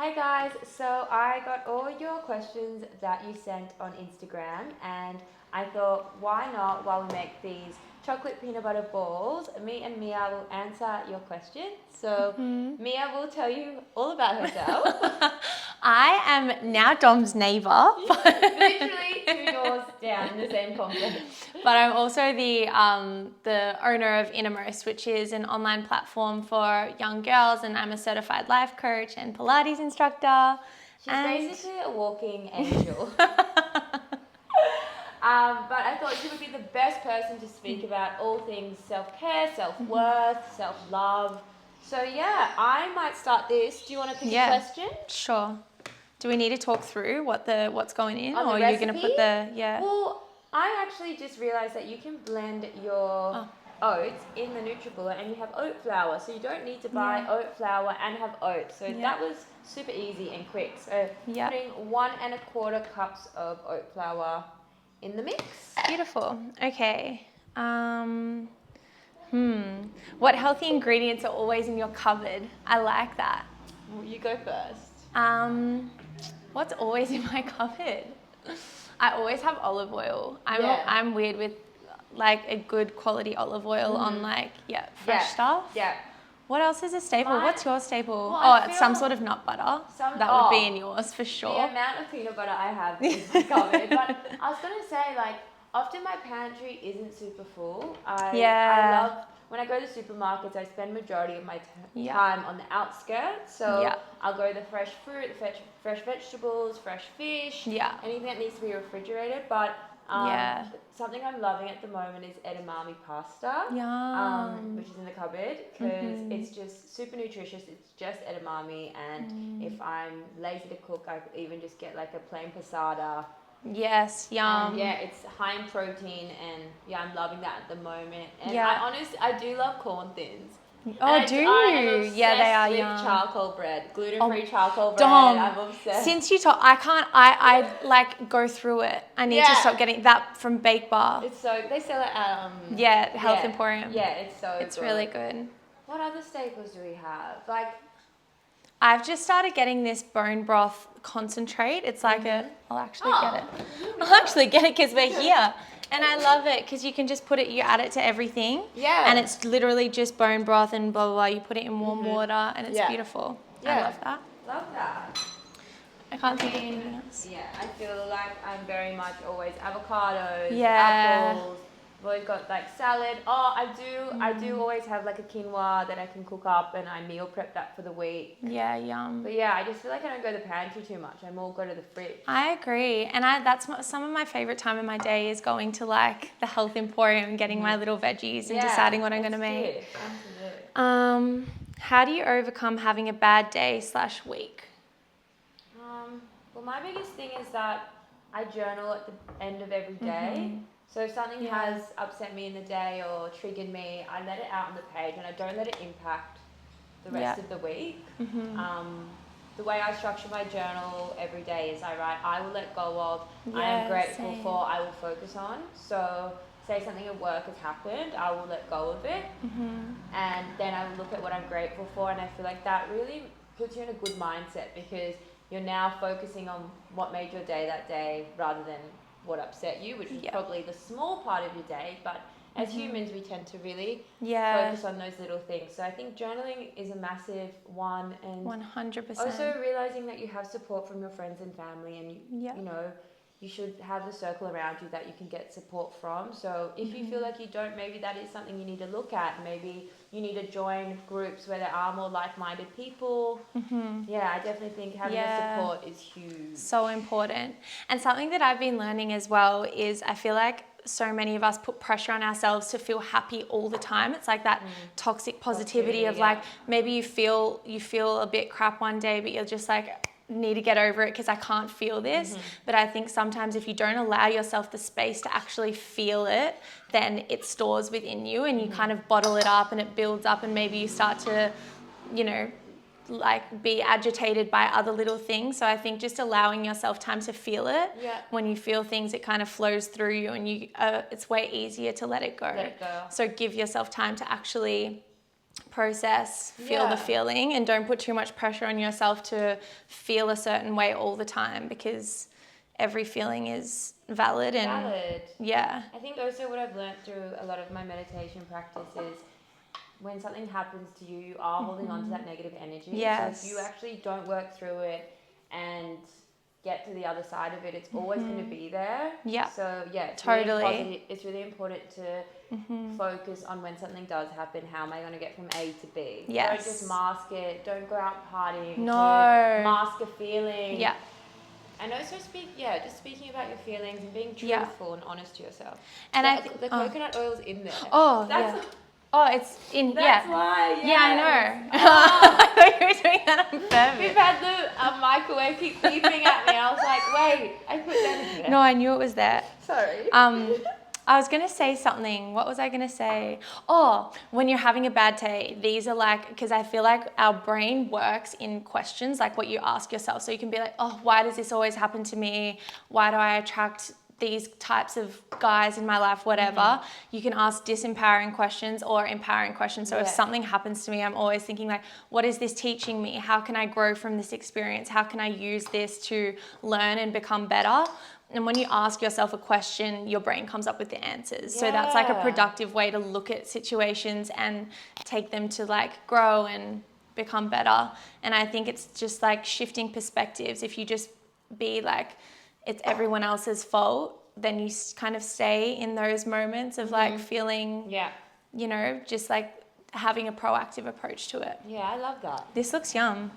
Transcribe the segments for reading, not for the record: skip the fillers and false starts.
Hi guys, so I got all your questions that you sent on Instagram and I thought why not while we make these chocolate peanut butter balls, me and Mia will answer your questions. So Mia will tell you all about herself. I am now Dom's neighbour, Literally 2 doors down in the same complex. but I'm also the owner of Innrmst, which is an online platform for young girls, and I'm a certified life coach and Pilates instructor. She's basically a walking angel. But I thought she would be the best person to speak about all things self-care, self-worth, self-love. So yeah, I might start this. Do you want to pick a question? Sure. Do we need to talk through what's going in, On the or are you going to put recipe? Well, I actually just realised that you can blend your oats in the Nutribullet and you have oat flour, so you don't need to buy oat flour and have oats. So that was super easy and quick. So putting 1¼ cups of oat flour in the mix. Beautiful. Okay. What healthy ingredients are always in your cupboard? I like that. Well, you go first. What's always in my cupboard? I always have olive oil. I'm weird with like a good quality olive oil on fresh stuff. Yeah. What else is a staple? What's your staple? Well, it's some sort of nut butter. That would be in yours for sure. The amount of peanut butter I have is my cupboard. But I was going to say, like, often my pantry isn't super full. I love, when I go to supermarkets, I spend majority of my time on the outskirts. So I'll go the fresh fruit, fresh vegetables, fresh fish, anything that needs to be refrigerated. But something I'm loving at the moment is edamame pasta, which is in the cupboard because it's just super nutritious. It's just edamame, and if I'm lazy to cook, I could even just get like a plain passata. Yes, yum. And it's high in protein, and I'm loving that at the moment. And I do love corn thins. Oh, do you? Yeah, they are with yum. charcoal bread, gluten-free charcoal bread. Dom, I'm obsessed. Since you talk, I like go through it. I need to stop getting that from Bake Bar. It's so, they sell it at Health Emporium. Yeah, it's so It's good. really good. What other staples do we have? Like, I've just started getting this bone broth concentrate. It's like I'll actually get it. I'll actually get it because we're here. And I love it because you can just you add it to everything. Yeah. And it's literally just bone broth and blah, blah, blah. You put it in warm water and it's beautiful. Yeah. I love that. Love that. I can't think of anything else. Yeah, I feel like I'm very much always avocados, apples. I've always got like salad. Oh, I do always have like a quinoa that I can cook up and I meal prep that for the week. Yeah, yum. But yeah, I just feel like I don't go to the pantry too much. I more go to the fridge. I agree. And that's some of my favorite time in my day is going to like the Health Emporium, getting my little veggies and deciding what I'm going to make. Absolutely. How do you overcome having a bad day/week? Well, my biggest thing is that I journal at the end of every day. So if something has upset me in the day or triggered me, I let it out on the page and I don't let it impact the rest of the week. The way I structure my journal every day is I write, I will let go of, I am grateful for, I will focus on. So say something at work has happened, I will let go of it. And then I will look at what I'm grateful for, and I feel like that really puts you in a good mindset because you're now focusing on what made your day that day rather than what upset you, which is probably the small part of your day. But as humans, we tend to really focus on those little things. So I think journaling is a massive one, and 100%. also realizing that you have support from your friends and family, and you know, you should have the circle around you that you can get support from. So if you feel like you don't, maybe that is something you need to look at. Maybe you need to join groups where there are more like-minded people. Yeah, I definitely think having the support is huge. So important. And something that I've been learning as well is I feel like so many of us put pressure on ourselves to feel happy all the time. It's like that toxic positivity of like, maybe you feel a bit crap one day, but you're just like, need to get over it because I can't feel this. But I think sometimes if you don't allow yourself the space to actually feel it, then it stores within you and you kind of bottle it up and it builds up, and maybe you start to, you know, like be agitated by other little things. So I think just allowing yourself time to feel it. When you feel things, it kind of flows through you, and you it's way easier to let it go. So give yourself time to actually process, feel the Yeah. feeling, and don't put too much pressure on yourself to feel a certain way all the time, because every feeling is valid. And yeah. I think also what I've learned through a lot of my meditation practice is when something happens to you, you are holding on to that negative energy. Yes. So if you actually don't work through it and get to the other side of it, it's always going to be there. Yeah. So yeah, it's Totally. really positive. It's really important to focus on when something does happen, how am I going to get from A to B? Yes. Don't just mask it. Don't go out partying No. to mask a feeling. Yeah. And also just speaking about your feelings and being truthful and honest to yourself. And the coconut oil's in there. Oh, That's yeah. Oh, it's in, That's why, Yeah, I know. I thought you were doing that on purpose. We've had the microwave keep beeping at me. I was like, wait, I put that in there. No, I knew it was there. Sorry. I was going to say something. What was I going to say? Oh, when you're having a bad day, these are like, because I feel like our brain works in questions, like what you ask yourself. So you can be like, oh, why does this always happen to me? Why do I attract these types of guys in my life, whatever. You can ask disempowering questions or empowering questions. So if something happens to me, I'm always thinking like, what is this teaching me? How can I grow from this experience? How can I use this to learn and become better? And when you ask yourself a question, your brain comes up with the answers. So that's like a productive way to look at situations and take them to like grow and become better. And I think it's just like shifting perspectives. If you just be like, it's everyone else's fault, then you kind of stay in those moments of like feeling, you know, just like having a proactive approach to it. Yeah, I love that. This looks yum.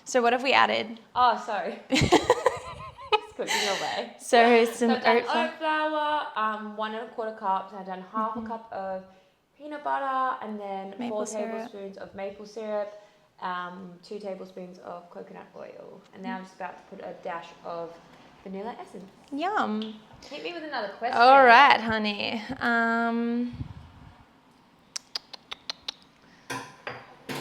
So what have we added? Oh, sorry. Cooking away. So some I've done oat flour. 1¼ cups, and I've done half a cup of peanut butter, and then Maple 4 syrup. tablespoons of maple syrup, 2 tablespoons of coconut oil, and now I'm just about to put a dash of vanilla essence. Yum. Hit me with another question. All right, honey.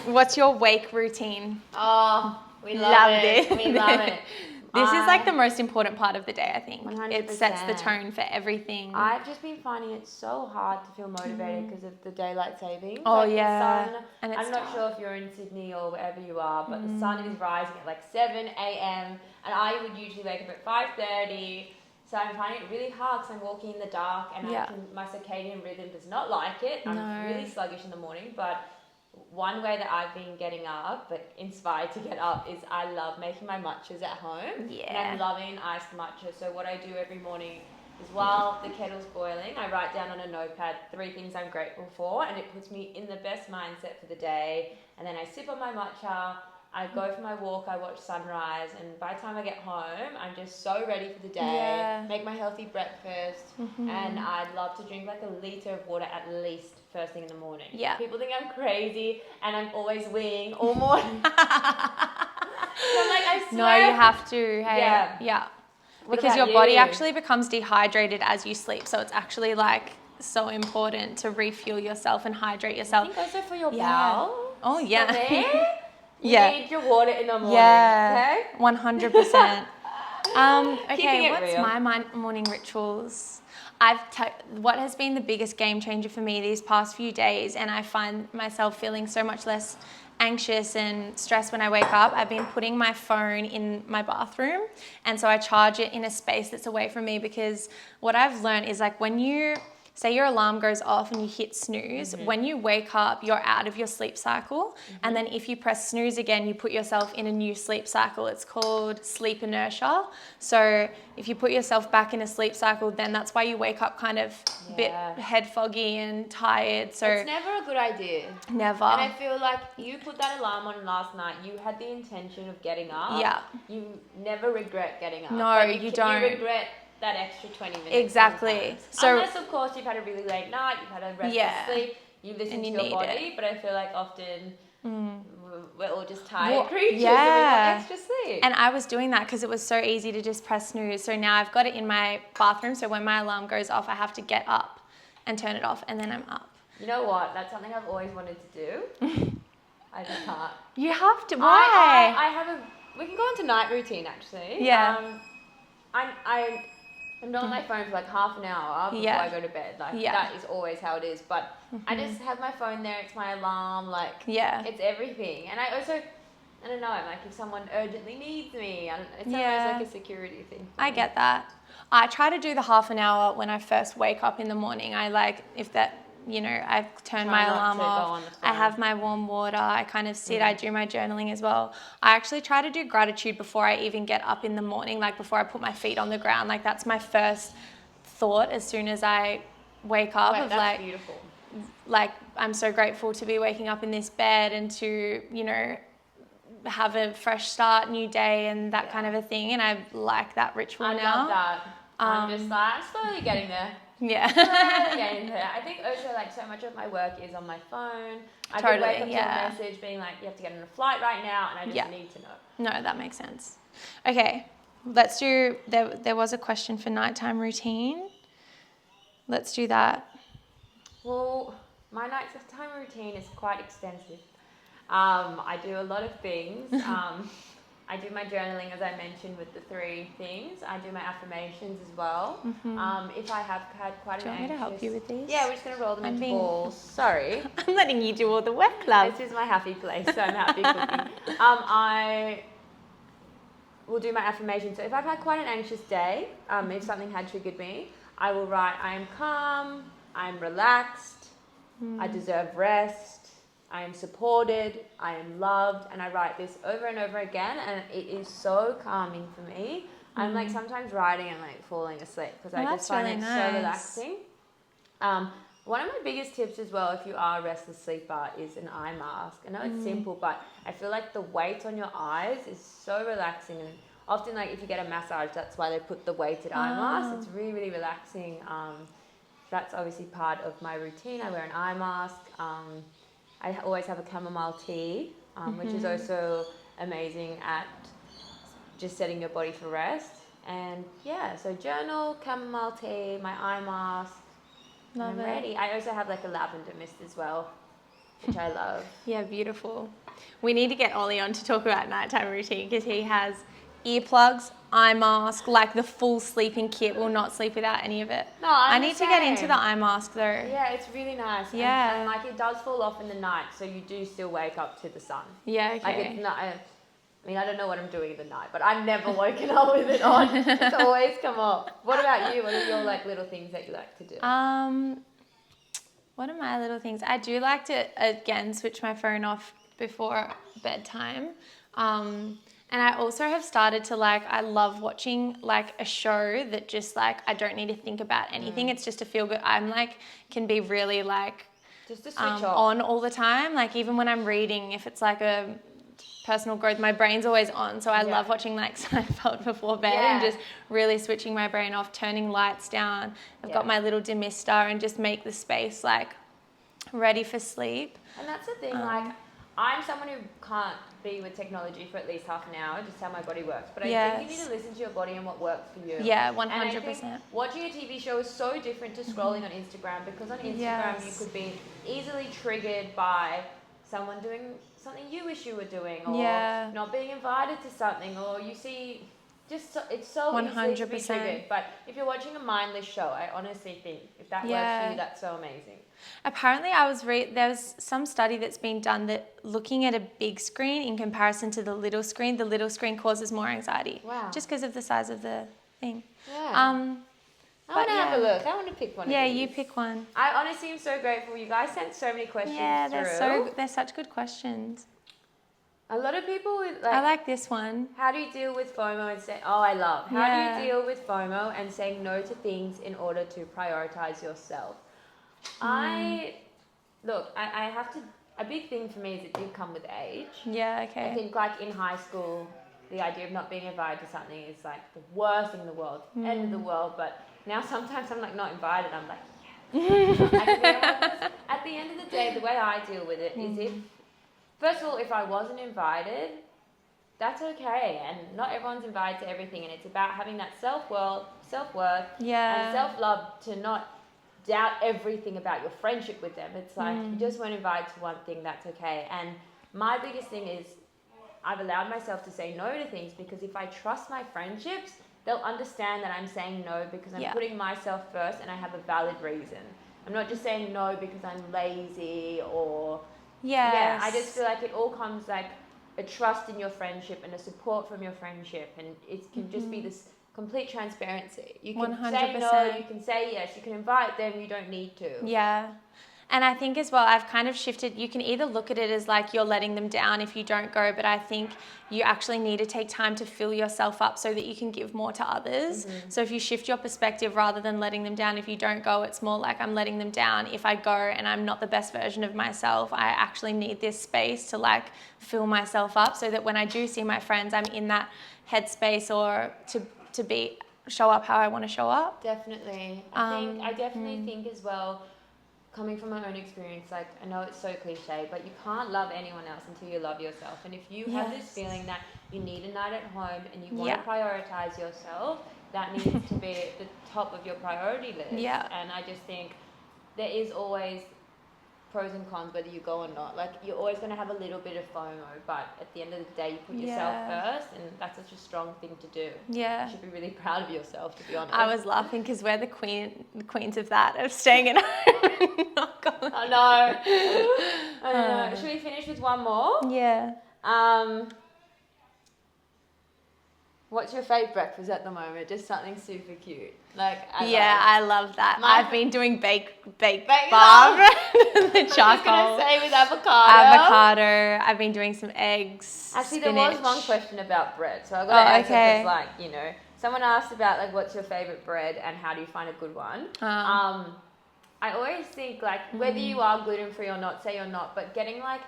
What's your wake routine? Oh, we love it. We love it. This is like the most important part of the day, I think. 100%. It sets the tone for everything. I've just been finding it so hard to feel motivated because of the daylight savings. Oh, like yeah. The sun, And it's I'm not dark. sure if you're in Sydney or wherever you are, but the sun is rising at like 7 a.m. and I would usually wake up at 5:30. So I'm finding it really hard because I'm walking in the dark and my circadian rhythm does not like it. I'm really sluggish in the morning, but one way that I've been getting up, but inspired to get up, is I love making my matchas at home. Yeah. And I'm loving iced matcha. So what I do every morning is while the kettle's boiling, I write down on a notepad 3 things I'm grateful for, and it puts me in the best mindset for the day. And then I sip on my matcha, I go for my walk, I watch sunrise, and by the time I get home, I'm just so ready for the day, make my healthy breakfast, and I'd love to drink like a litre of water at least first thing in the morning. Yeah. People think I'm crazy, and I'm always weeing all morning. So I'm like, I swear. No, you have to. Hey. Yeah. What Because about your body you? actually becomes dehydrated as you sleep. So it's actually like so important to refuel yourself and hydrate I yourself. think also for your bowels. Oh, yeah. For me, you need your water in the morning. Yeah. Okay? 100%. Keeping Okay, it what's real. my morning rituals? What has been the biggest game changer for me these past few days, and I find myself feeling so much less anxious and stressed when I wake up, I've been putting my phone in my bathroom, and so I charge it in a space that's away from me, because what I've learned is like when you say your alarm goes off and you hit snooze, when you wake up, you're out of your sleep cycle. And then if you press snooze again, you put yourself in a new sleep cycle. It's called sleep inertia. So if you put yourself back in a sleep cycle, then that's why you wake up kind of a bit head foggy and tired. So It's never a good idea. never. And I feel like you put that alarm on last night. You had the intention of getting up. Yeah. You never regret getting up. No, Like, you don't. You regret that extra 20 minutes. Exactly. sometimes. So- unless, of course, you've had a really late night, you've had a restless sleep, you listen And to you your need body. it. But I feel like often we're all just tired creatures yeah. and we want extra sleep. And I was doing that because it was so easy to just press snooze. So now I've got it in my bathroom. So when my alarm goes off, I have to get up and turn it off, and then I'm up. You know what? That's something I've always wanted to do. I just can't. You have to. Why? I have a. We can go into night routine actually. Yeah. I'm not on my phone for like half an hour before I go to bed. Like that is always how it is. But I just have my phone there. It's my alarm. Like it's everything. And I also, I don't know, like if someone urgently needs me, it's almost like a security thing. I get that. I try to do the half an hour when I first wake up in the morning. I like, if that, you know, I turn my alarm off. I have my warm water. I kind of sit. I do my journaling as well. I actually try to do gratitude before I even get up in the morning, like before I put my feet on the ground. Like that's my first thought as soon as I wake up. That's beautiful. Like I'm so grateful to be waking up in this bed and to, you know, have a fresh start, new day, and that kind of a thing. And I like that ritual now. I love that. I'm just like slowly getting there. Yeah. I think also like so much of my work is on my phone. I could wake up to a message being like, you have to get on a flight right now, and I just need to know. No, that makes sense. Okay, let's do, there was a question for nighttime routine. Let's do that. Well, my nighttime routine is quite extensive. I do a lot of things. I do my journaling, as I mentioned, with the 3 things. I do my affirmations as well. If I have had quite an anxious... Do you want me to help you with these? Yeah, we're just going to roll them into balls. Sorry. I'm letting you do all the work, love. This is my happy place, so I'm happy cooking. I will do my affirmations. So if I've had quite an anxious day, if something had triggered me, I will write, I am calm, I am relaxed, I deserve rest, I am supported, I am loved, and I write this over and over again, and it is so calming for me. I'm like sometimes writing and like falling asleep because I just find it so relaxing. One of my biggest tips as well, if you are a restless sleeper, is an eye mask. I know it's simple, but I feel like the weight on your eyes is so relaxing, and often like if you get a massage, that's why they put the weighted eye mask. It's really, really relaxing. That's obviously part of my routine. I wear an eye mask. I always have a chamomile tea, which is also amazing at just setting your body for rest. And so journal, chamomile tea, my eye mask. I'm ready. I also have like a lavender mist as well, which I love. Yeah, beautiful. We need to get Ollie on to talk about nighttime routine because he has earplugs, eye mask, like the full sleeping kit. Will not sleep without any of it. No, I need to get into the eye mask though. Yeah, it's really nice. Yeah. And like it does fall off in the night, so you do still wake up to the sun. Yeah, okay. Like it's not, I mean, I don't know what I'm doing in the night, but I've never woken up with it on. It's always come off. What about you? What are your like little things that you like to do? What are my little things? I do like to, again, switch my phone off before bedtime. And I also have started to like, I love watching like a show that just like, I don't need to think about anything. It's just to feel good. I'm like, can be really like, just to switch off. On all the time. Like even when I'm reading, if it's like a personal growth, my brain's always on. So I love watching like Seinfeld before bed and just really switching my brain off, turning lights down. I've got my little demister and just make the space like ready for sleep. And that's the thing, like I'm someone who can't be with technology for at least half an hour, just how my body works. But I think you need to listen to your body and what works for you. Yeah, 100%. And I think watching a TV show is so different to scrolling on Instagram, because on Instagram you could be easily triggered by someone doing something you wish you were doing, or not being invited to something, or you see it's so 100%. Easy to be triggered. But if you're watching a mindless show, I honestly think if that works for you, that's so amazing. Apparently there's some study that's been done that looking at a big screen in comparison to the little screen causes more anxiety. Wow. Just because of the size of the thing. Yeah. I want to have a look. I want to pick one of these. Yeah, you pick one. I honestly am so grateful. You guys sent so many questions through. They're such good questions. A lot of people like... I like this one. How do you deal with FOMO and say... Oh, I love. How do you deal with FOMO and saying no to things in order to prioritize yourself? I have to... A big thing for me is it did come with age. Yeah, okay. I think like in high school, the idea of not being invited to something is like the worst thing in the world. End of the world. But now sometimes I'm like not invited. I'm like, yes. At the end of the day, the way I deal with it is first of all, if I wasn't invited, that's okay. And not everyone's invited to everything. And it's about having that self-worth, and self-love to not doubt everything about your friendship with them. It's like, you just weren't invited to one thing, that's okay. And my biggest thing is I've allowed myself to say no to things, because if I trust my friendships, they'll understand that I'm saying no because I'm Yeah. putting myself first and I have a valid reason. I'm not just saying no because I'm lazy or Yes. I just feel like it all comes like a trust in your friendship and a support from your friendship, and it can just be this complete transparency. You can say no, 100%. you can say yes, you can invite them, you don't need to. Yeah. And I think as well, I've kind of shifted, you can either look at it as like you're letting them down if you don't go, but I think you actually need to take time to fill yourself up so that you can give more to others. Mm-hmm. So if you shift your perspective rather than letting them down, if you don't go, it's more like I'm letting them down. If I go and I'm not the best version of myself, I actually need this space to like fill myself up so that when I do see my friends, I'm in that headspace or to show up how I want to show up. Definitely. I definitely think as well, coming from my own experience, like I know it's so cliche, but you can't love anyone else until you love yourself. And if you have this feeling that you need a night at home and you want to prioritize yourself, that needs to be at the top of your priority list. Yeah. And I just think there is always pros and cons whether you go or not. Like you're always going to have a little bit of FOMO, but at the end of the day you put yourself first, and that's such a strong thing to do. Yeah. You should be really proud of yourself, to be honest. I was laughing because we're the queens of that, of staying at home and not going. I know. I know. Should we finish with one more? Yeah. What's your favourite breakfast at the moment? Just something super cute. Like I love that. I've been doing baked Baked bar, the charcoal. I was gonna say with avocado. I've been doing some eggs. Actually, spinach. there was one question about bread, so I got to answer okay. because, like, you know, someone asked about like what's your favourite bread and how do you find a good one. I always think like whether you are gluten free or not, say you're not, but getting like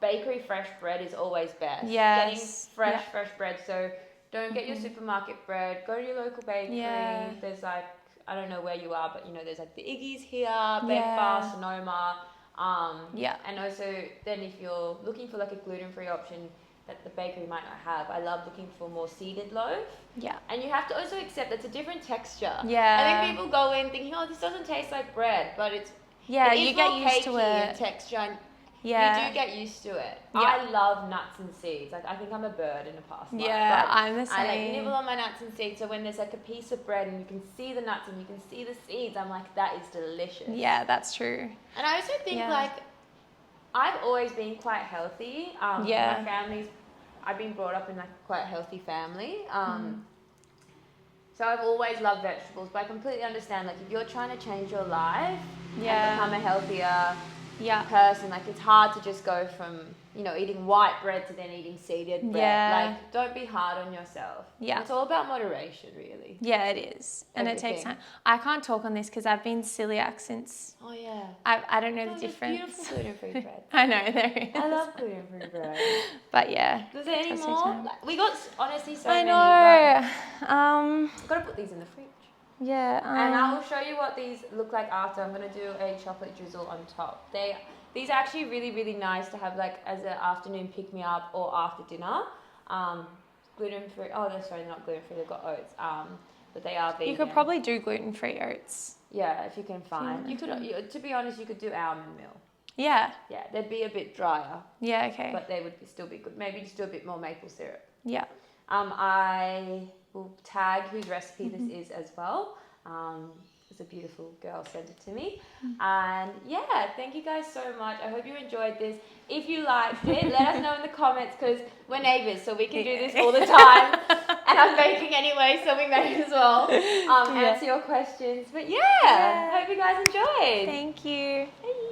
bakery fresh bread is always best. Yes. Getting fresh bread. So don't get your supermarket bread. Go to your local bakery. Yeah. There's like, I don't know where you are, but you know, there's like the Iggy's here, Baked Bar, Sonoma. And also then if you're looking for like a gluten-free option that the bakery might not have, I love looking for more seeded loaf. Yeah. And you have to also accept it's a different texture. Yeah. I think people go in thinking, oh, this doesn't taste like bread, but it you get used to it. in texture. And you do get used to it. Yeah. I love nuts and seeds. Like I think I'm a bird in a past life. Yeah, but I'm the same. I like nibble on my nuts and seeds. So when there's like a piece of bread and you can see the nuts and you can see the seeds, I'm like, that is delicious. Yeah, that's true. And I also think like I've always been quite healthy. My family's, I've been brought up in like quite a healthy family. So I've always loved vegetables, but I completely understand like if you're trying to change your life and become a healthier person, like it's hard to just go from, you know, eating white bread to then eating seeded bread. Like don't be hard on yourself. It's all about moderation, really. Yeah, it is. And it takes time. I can't talk on this because I've been celiac since. Oh yeah. I don't know the difference. Beautiful gluten-free bread. I know there is. I love gluten-free bread. But yeah. Is there any more? Like, we got honestly so I many. know. I've got to put these in the fridge. Yeah. And I will show you what these look like after. I'm going to do a chocolate drizzle on top. These are actually really, really nice to have like as an afternoon pick-me-up or after dinner. Gluten-free. Oh, they're not gluten-free. They've got oats. But they are vegan. You could probably do gluten-free oats. Yeah, if you can find. You could. To be honest, you could do almond meal. Yeah. Yeah, they'd be a bit drier. Yeah. Okay. But they would still be good. Maybe just do a bit more maple syrup. Yeah. I will tag whose recipe this is as well. It's a beautiful girl sent it to me. And yeah, thank you guys so much. I hope you enjoyed this. If you liked it, let us know in the comments because we're neighbours, so we can do this all the time. And I'm baking anyway, so we may as well answer your questions. But yeah, hope you guys enjoyed. Thank you. Bye.